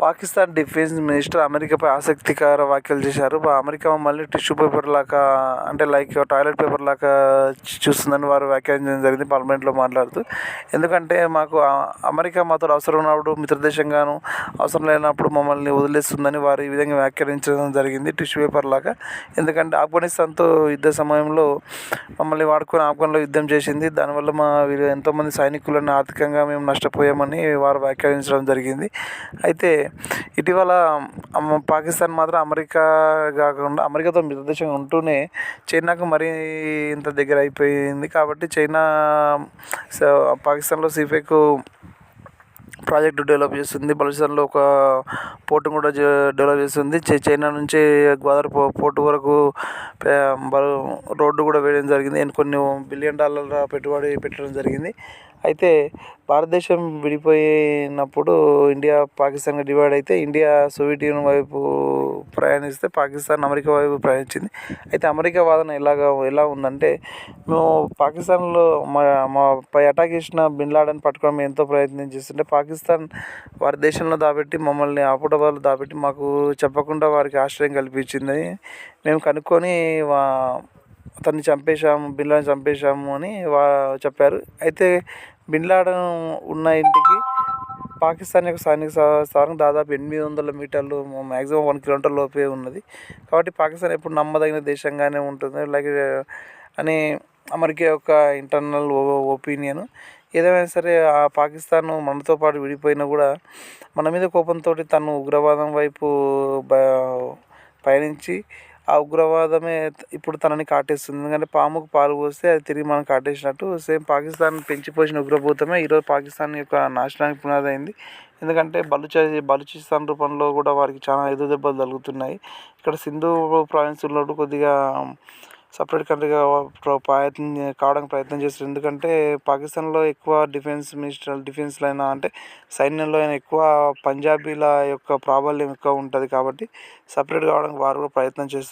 Pakistan defence minister అమెరికాపై ఆసక్తికర వ్యాఖ్యలు చేశారు. అమెరికా మమ్మల్ని టిష్యూ పేపర్ లాగా, అంటే లైక్ టాయిలెట్ పేపర్ లాగా చూస్తుందని వారు వ్యాఖ్యానించడం జరిగింది పార్లమెంట్లో మాట్లాడుతూ. ఎందుకంటే మాకు అమెరికా మాతో అవసరం ఉన్నప్పుడు మిత్రదేశంగాను, అవసరం లేనప్పుడు మమ్మల్ని వదిలేస్తుందని వారు ఈ విధంగా వ్యాఖ్యానించడం జరిగింది, టిష్యూ పేపర్ లాగా. ఎందుకంటే ఆఫ్ఘనిస్తాన్తో యుద్ధ సమయంలో మమ్మల్ని వాడుకొని ఆఫ్ఘన్లో యుద్ధం చేసింది. దానివల్ల వీరు ఎంతోమంది సైనికులను ఆర్థికంగా మేము నష్టపోయామని వారు వ్యాఖ్యానించడం జరిగింది. అయితే ఇటీవల పాకిస్తాన్ మాత్రం అమెరికా కాకుండా అమెరికాతో మిత్రదేశంగా ఉంటూనే చైనాకు మరీ ఇంత దగ్గర అయిపోయింది. కాబట్టి చైనా పాకిస్తాన్లో సీఫెక్ ప్రాజెక్టు డెవలప్ చేస్తుంది. బలూచిస్తాన్లో ఒక పోర్టును కూడా డెవలప్ చేస్తుంది. చైనా నుంచి గ్వాదర్ పోర్టు వరకు రోడ్డు కూడా వేయడం జరిగింది. కొన్ని $1 బిలియన్ పెట్టుబడి పెట్టడం జరిగింది. అయితే భారతదేశం విడిపోయినప్పుడు ఇండియా పాకిస్తాన్గా డివైడ్ అయితే ఇండియా సోవియట్ యూనియన్ వైపు ప్రయాణిస్తే పాకిస్తాన్ అమెరికా వైపు ప్రయాణించింది. అయితే అమెరికా వాదన ఎలా ఉందంటే, మేము పాకిస్తాన్లో మాపై అటాక్ చేసిన బిన్ లాడెన్ పట్టుకోవడం ఎంతో ప్రయత్నం చేస్తుంటే పాకిస్తాన్ వారి దేశంలో దాబెట్టి మమ్మల్ని ఆపటవాళ్ళు దాబెట్టి మాకు చెప్పకుండా వారికి ఆశ్రయం కల్పించిందని మేము కనుక్కొని అతన్ని చంపేశాము, బిన్ లాడెన్ చంపేశాము అని చెప్పారు. అయితే బిన్ లాడెన్ ఉన్న ఇంటికి పాకిస్తాన్ యొక్క సైనిక స్థానం దాదాపు 800 మీటర్లు, మ్యాక్సిమం 1 కిలోమీటర్ లోపే ఉన్నది. కాబట్టి పాకిస్తాన్ ఎప్పుడు నమ్మదగిన దేశంగానే ఉంటుంది లైక్ అని అమెరికా యొక్క ఇంటర్నల్ ఒపీనియన్. ఏదేమైనా సరే ఆ పాకిస్తాన్ మనతో పాటు విడిపోయినా కూడా మన మీద కోపంతో తను ఉగ్రవాదం వైపు పయనించి ఆ ఉగ్రవాదమే ఇప్పుడు తనని కాటేస్తుంది. ఎందుకంటే పాముకు పాలు పోస్తే అది తిరిగి మనం కాటేసినట్టు సేమ్ పాకిస్తాన్ పెంచిపోసిన ఉగ్రభూతమే ఈరోజు పాకిస్తాన్ యొక్క నాశనానికి పునాది అయింది. ఎందుకంటే బలూచిస్తాన్ రూపంలో కూడా వారికి చాలా ఎదురు దెబ్బలు తగులుతున్నాయి. ఇక్కడ సింధు ప్రావిన్స్ ఉన్నట్టు కొద్దిగా సపరేట్ కంట్రీగా కావడానికి ప్రయత్నం చేస్తారు. ఎందుకంటే పాకిస్తాన్లో ఎక్కువ డిఫెన్స్లో అయినా అంటే సైన్యంలో అయినా ఎక్కువ పంజాబీల యొక్క ప్రాబల్యం ఎక్కువ ఉంటుంది. కాబట్టి సపరేట్ కావడానికి వారు కూడా ప్రయత్నం చేస్తున్నారు.